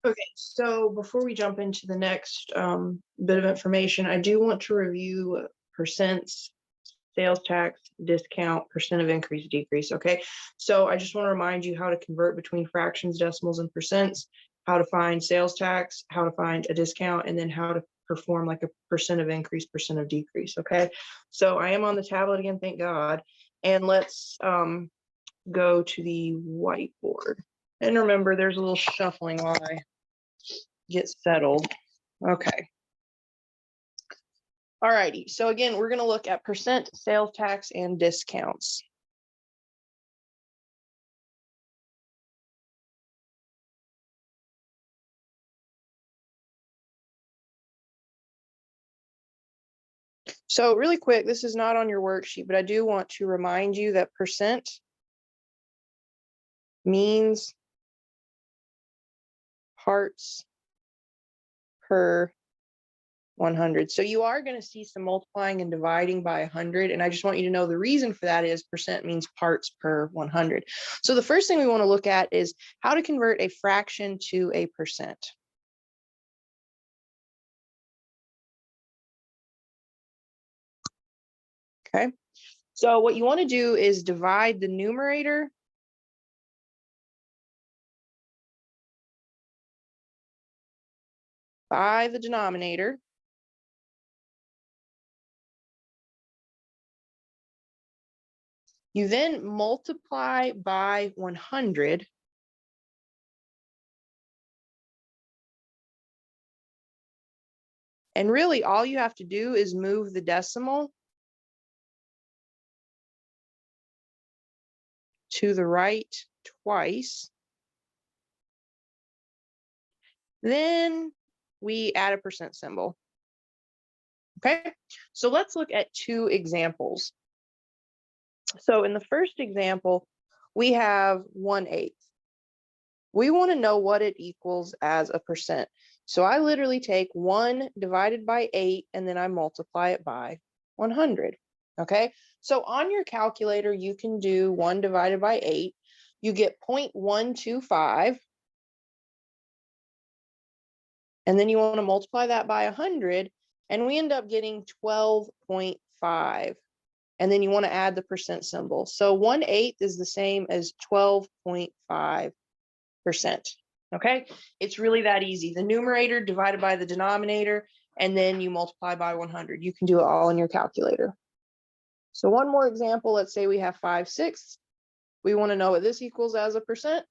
Okay, so before we jump into the next bit of information, I do want to review percents, sales tax, discount, percent of increase, decrease. Okay, so I just want to remind you how to convert between fractions, decimals, and percents, how to find sales tax, how to find a discount, and then how to perform like a percent of increase, percent of decrease. Okay, so I am on the tablet again, thank God. And let's go to the whiteboard. And remember, there's a little shuffling while I get settled. Okay. All righty. So again, we're going to look at percent, sales tax, and discounts. So really quick, this is not on your worksheet, but I do want to remind you that percent means parts per 100. So you are going to see some multiplying and dividing by 100. And I just want you to know the reason for that is percent means parts per 100. So the first thing we want to look at is how to convert a fraction to a percent. Okay. So what you want to do is divide the numerator by the denominator. You then multiply by 100. And really all you have to do is move the decimal to the right twice. Then we add a percent symbol. Okay, so let's look at two examples. So in the first example, we have 1/8. We want to know what it equals as a percent. So I literally take 1 divided by 8 and then I multiply it by 100. Okay, so on your calculator, you can do 1 divided by 8. You get 0.125. And then you want to multiply that by 100, and we end up getting 12.5. And then you want to add the percent symbol. So 1/8 is the same as 12.5%. Okay, it's really that easy. The numerator divided by the denominator, and then you multiply by 100. You can do it all in your calculator. So one more example, let's say we have 5/6. We want to know what this equals as a percent.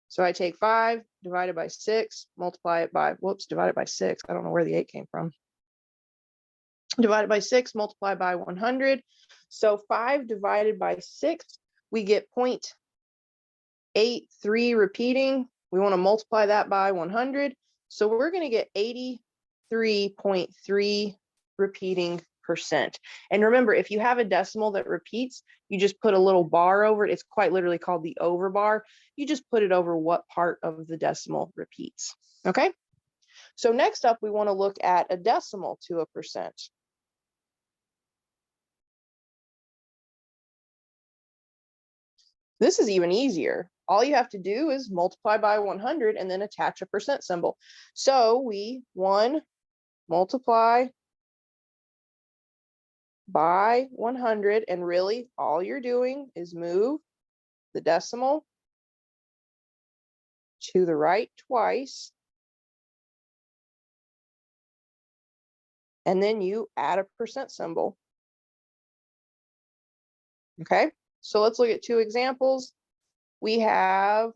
So I take 5 divided by 6, multiply it by, divided by 6. I don't know where the 8 came from. Divided by 6, multiply by 100. So 5 divided by 6, we get 0.83 repeating. We want to multiply that by 100. So we're going to get 83.3 repeating percent. And remember, if you have a decimal that repeats, you just put a little bar over it. It's quite literally called the over bar. You just put it over what part of the decimal repeats. Okay. So next up, we want to look at a decimal to a percent. This is even easier. All you have to do is multiply by 100 and then attach a percent symbol. So we 1 multiply by 100, and really all you're doing is move the decimal to the right twice, and then you add a percent symbol. Okay, so let's look at two examples. We have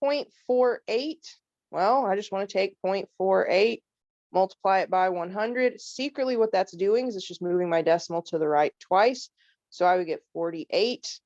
0.48. Well, I just want to take 0.48, multiply it by 100. Secretly, what that's doing is it's just moving my decimal to the right twice. So I would get 48%.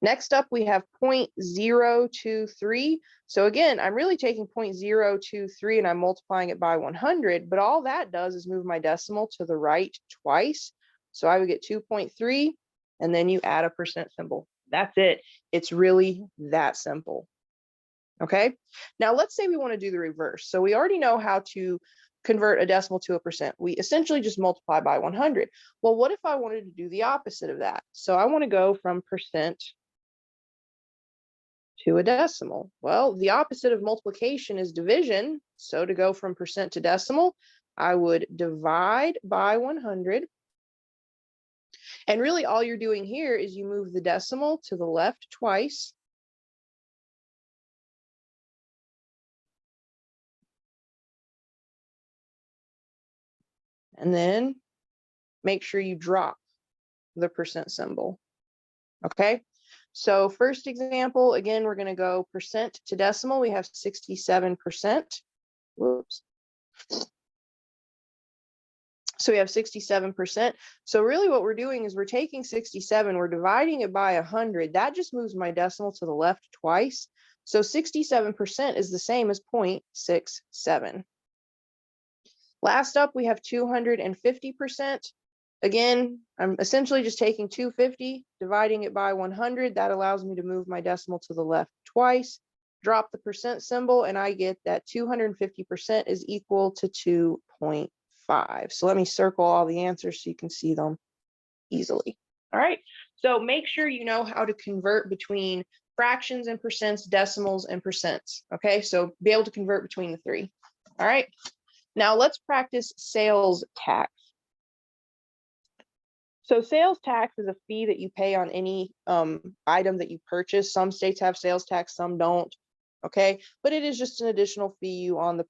Next up, we have 0.023. So again, I'm really taking 0.023 and I'm multiplying it by 100, but all that does is move my decimal to the right twice. So I would get 2.3, and then you add a percent symbol. That's it. It's really that simple. Okay. Now let's say we want to do the reverse. So we already know how to convert a decimal to a percent. We essentially just multiply by 100. Well, what if I wanted to do the opposite of that? So I want to go from percent to a decimal. Well, the opposite of multiplication is division. So to go from percent to decimal, I would divide by 100. And really all you're doing here is you move the decimal to the left twice. And then make sure you drop the percent symbol. Okay, so first example, again, we're going to go percent to decimal. We have 67%. Whoops. So we have 67%. So really what we're doing is we're taking 67, we're dividing it by 100. That just moves my decimal to the left twice. So 67% is the same as 0.67. Last up, we have 250%. Again, I'm essentially just taking 250, dividing it by 100. That allows me to move my decimal to the left twice, drop the percent symbol, and I get that 250% is equal to 2.5. So let me circle all the answers so you can see them easily. All right, so make sure you know how to convert between fractions and percents, decimals and percents. Okay, so be able to convert between the three. All right, now let's practice sales tax. So sales tax is a fee that you pay on any item that you purchase. Some states have sales tax, some don't. Okay, but it is just an additional fee on the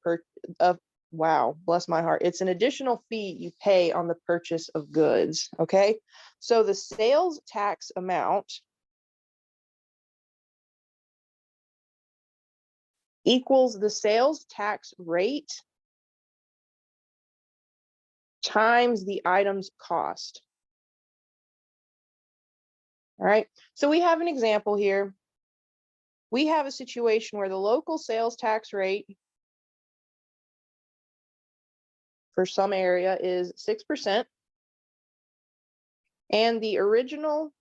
wow, bless my heart. It's an additional fee you pay on the purchase of goods. Okay, so the sales tax amount equals the sales tax rate times the item's cost. All right, so we have an example here. We have a situation where the local sales tax rate for some area is 6%. And the original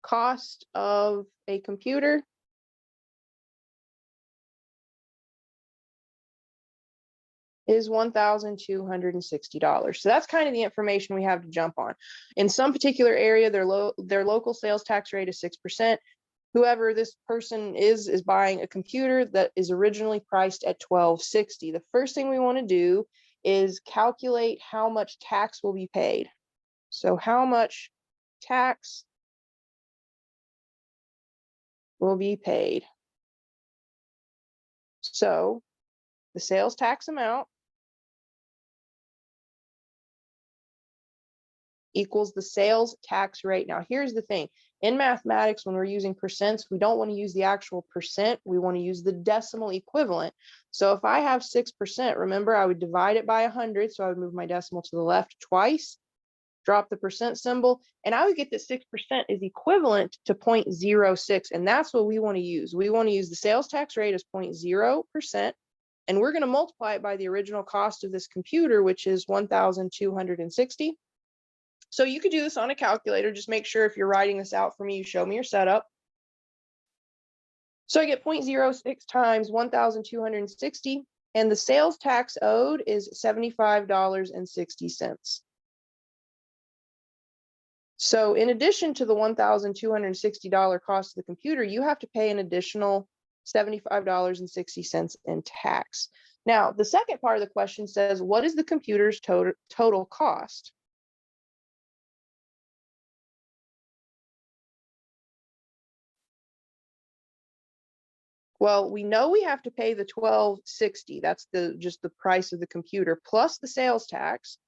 cost of a computer is $1,260. So that's kind of the information we have to jump on. In some particular area, their local sales tax rate is 6%. Whoever this person is buying a computer that is originally priced at $1,260. The first thing we want to do is calculate how much tax will be paid. So how much tax will be paid? So the sales tax amount equals the sales tax rate. Now, here's the thing. In mathematics, when we're using percents, we don't want to use the actual percent. We want to use the decimal equivalent. So if I have 6%, remember, I would divide it by 100. So I would move my decimal to the left twice, drop the percent symbol, and I would get that 6% is equivalent to 0.06. And that's what we want to use. We want to use the sales tax rate as 0.0%. And we're going to multiply it by the original cost of this computer, which is $1,260. So you could do this on a calculator. Just make sure if you're writing this out for me, you show me your setup. So I get 0.06 times 1,260, and the sales tax owed is $75.60. So in addition to the $1,260 cost of the computer, you have to pay an additional $75.60 in tax. Now, the second part of the question says, what is the computer's total cost? Well, we know we have to pay the $1,260. That's just the price of the computer plus the sales tax.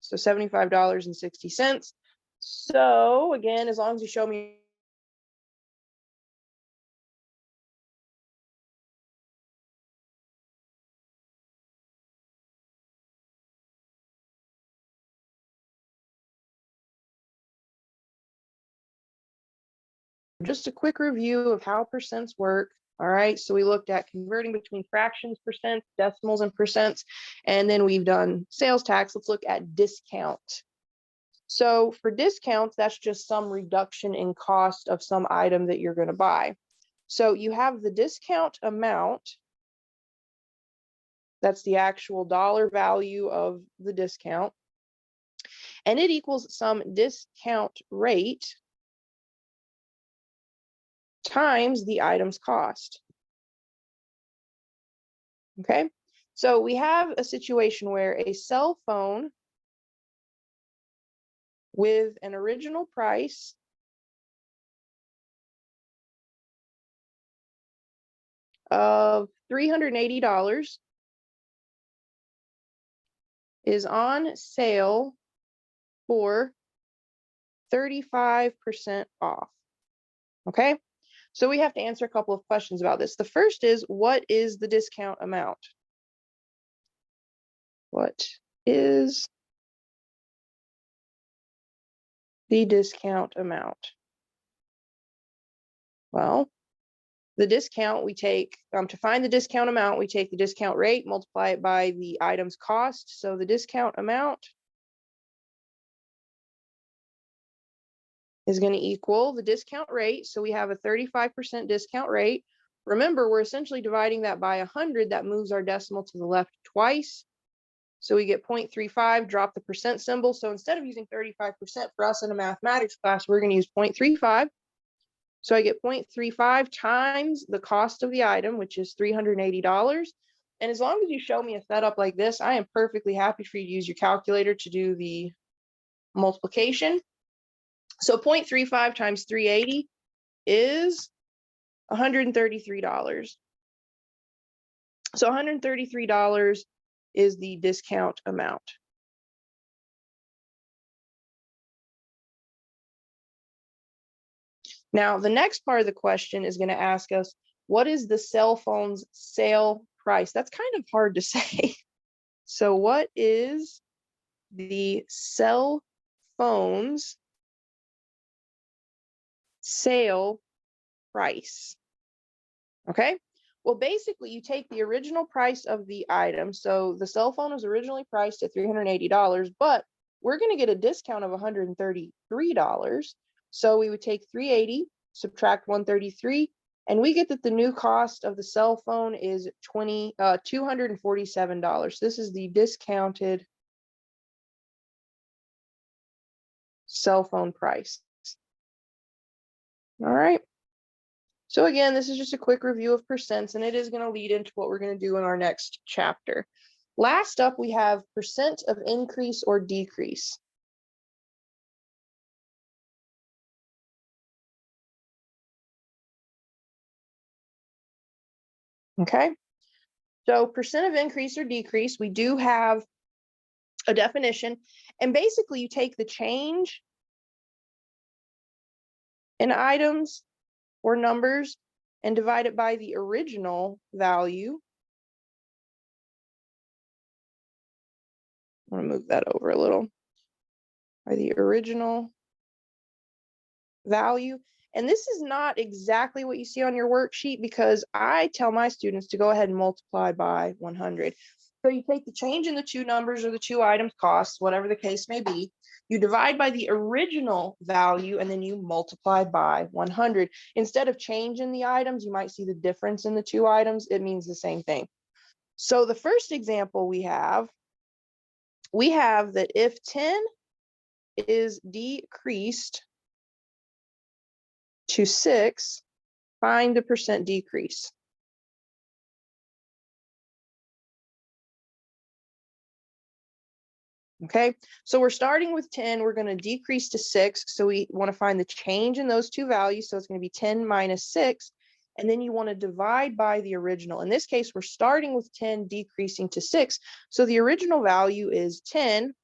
So $75.60. So again, as long as you show me just a quick review of how percents work. All right, so we looked at converting between fractions, percents, decimals, and percents, and then we've done sales tax. Let's look at discount. So for discounts, that's just some reduction in cost of some item that you're going to buy. So you have the discount amount. That's the actual dollar value of the discount. And it equals some discount rate times the item's cost. Okay, so we have a situation where a cell phone with an original price of $380 is on sale for 35% off. Okay, so we have to answer a couple of questions about this. The first is, what is the discount amount? What is the discount amount? Well, the discount we take, to find the discount amount, we take the discount rate, multiply it by the item's cost. So the discount amount is going to equal the discount rate. So we have a 35% discount rate. Remember, we're essentially dividing that by 100. That moves our decimal to the left twice. So we get 0.35, drop the percent symbol. So instead of using 35% for us in a mathematics class, we're going to use 0.35. So I get 0.35 times the cost of the item, which is $380. And as long as you show me a setup like this, I am perfectly happy for you to use your calculator to do the multiplication. So 0.35 times 380 is $133. So $133 is the discount amount. Now, the next part of the question is going to ask us, what is the cell phone's sale price? That's kind of hard to say. So what is the cell phone's sale price? Okay, well, basically you take the original price of the item. So the cell phone was originally priced at $380, but we're going to get a discount of $133. So we would take 380, subtract 133, and we get that the new cost of the cell phone is $247. This is the discounted cell phone price. All right. So again, this is just a quick review of percents, and it is going to lead into what we're going to do in our next chapter. Last up, we have percent of increase or decrease. Okay, so percent of increase or decrease, we do have a definition, and basically you take the change in items or numbers and divide it by the original value. I want to move that over a little. By the original value. And this is not exactly what you see on your worksheet, because I tell my students to go ahead and multiply by 100. So you take the change in the two numbers or the two items costs, whatever the case may be, you divide by the original value, and then you multiply by 100. Instead of changing the items, you might see the difference in the two items. It means the same thing. So the first example we have that if 10 is decreased to 6, find the percent decrease. Okay, so we're starting with 10, we're going to decrease to 6. So we want to find the change in those two values. So it's going to be 10 minus 6. And then you want to divide by the original. In this case, we're starting with 10 decreasing to 6. So the original value is 10,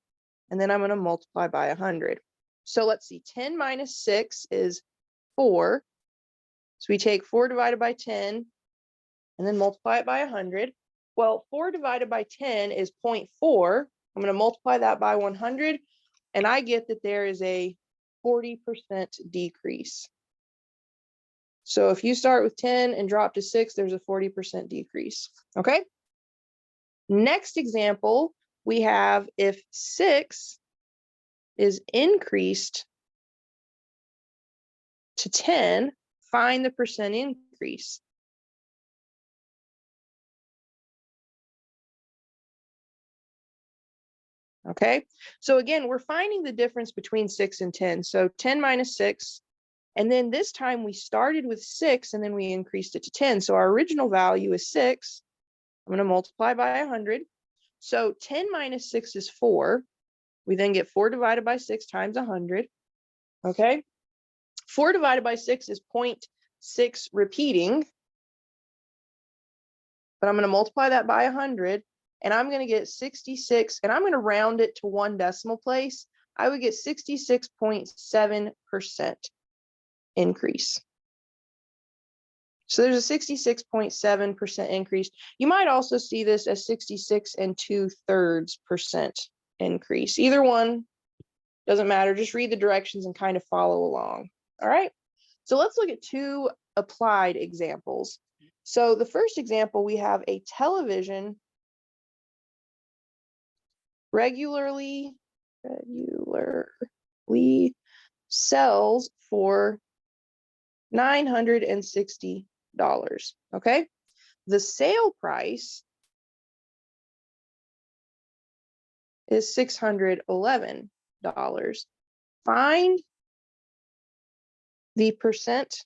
and then I'm going to multiply by 100. So let's see, 10 minus 6 is 4. So we take 4 divided by 10 and then multiply it by 100. Well, 4 divided by 10 is 0.4. I'm going to multiply that by 100, and I get that there is a 40% decrease. So if you start with 10 and drop to 6, there's a 40% decrease. Okay. Next example, we have if 6 is increased to 10, find the percent increase. Okay, so again, we're finding the difference between 6 and 10. So 10 minus 6, And then this time we started with 6 and then we increased it to 10. So our original value is 6. I'm going to multiply by 100. So 10 minus 6 is 4. We then get 4 divided by 6 times 100. Okay. 4 divided by 6 is 0.6 repeating. But I'm going to multiply that by 100. And I'm going to get 66. And I'm going to round it to 1 decimal place. I would get 66.7% increase. So there's a 66.7% increase. You might also see this as 66 2/3% increase. Either one, doesn't matter. Just read the directions and kind of follow along. All right. So let's look at 2 applied examples. So the first example, we have a television regularly sells for $960. Okay. The sale price is $611. Find the percent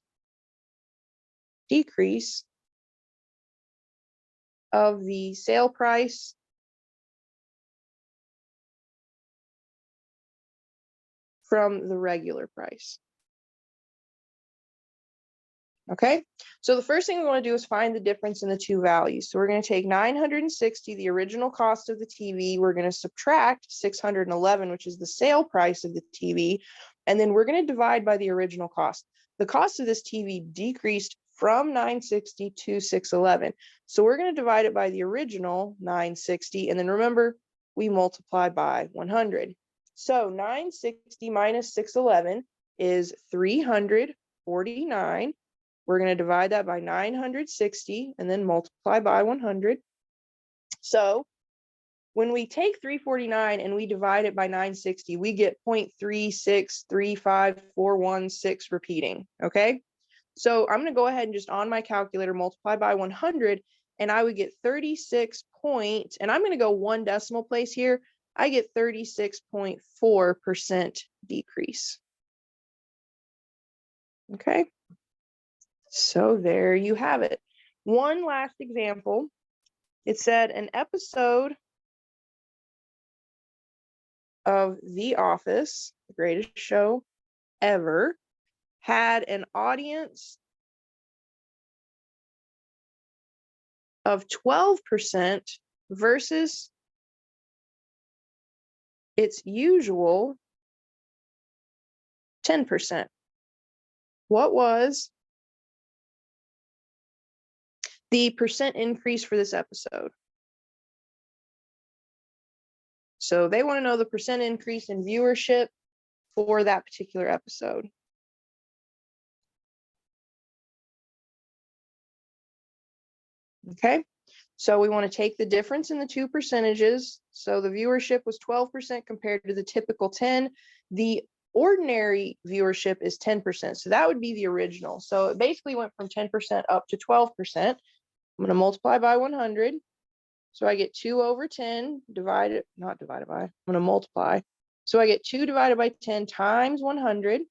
decrease of the sale price from the regular price. Okay, so the first thing we want to do is find the difference in the 2 values. So we're going to take 960, the original cost of the TV. We're going to subtract 611, which is the sale price of the TV. And then we're going to divide by the original cost. The cost of this TV decreased from 960 to 611. So we're going to divide it by the original 960. And then remember, we multiply by 100. So 960 minus 611 is 349. We're going to divide that by 960 and then multiply by 100. So when we take 349 and we divide it by 960, we get 0.3635416 repeating. Okay. So I'm going to go ahead and just on my calculator multiply by 100, and I would get 36 point, and I'm going to go 1 decimal place here. I get 36.4% decrease. Okay. So there you have it. One last example. It said an episode of The Office, the greatest show ever, had an audience of 12% versus its usual 10%. What was the percent increase for this episode? So they want to know the percent increase in viewership for that particular episode. Okay, so we want to take the difference in the 2 percentages. So the viewership was 12% compared to the typical 10. The ordinary viewership is 10%. So that would be the original. So it basically went from 10% up to 12%. I'm going to multiply by 100. So I get 2 over 10 divided, not divided by, I'm going to multiply. So I get 2 divided by 10 times 100.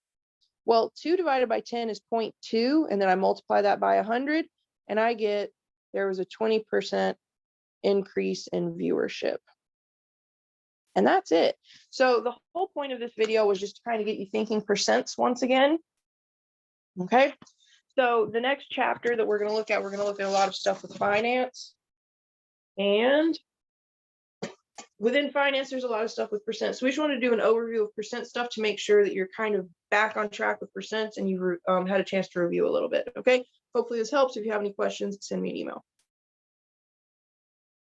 Well, 2 divided by 10 is 0.2. And then I multiply that by 100. And I get, there was a 20% increase in viewership. And that's it. So the whole point of this video was just to kind of get you thinking percents once again. Okay. So the next chapter that we're going to look at a lot of stuff with finance. And within finance, there's a lot of stuff with percent. So we just want to do an overview of percent stuff to make sure that you're kind of back on track with percents and you've had a chance to review a little bit. Okay. Hopefully this helps. If you have any questions, send me an email.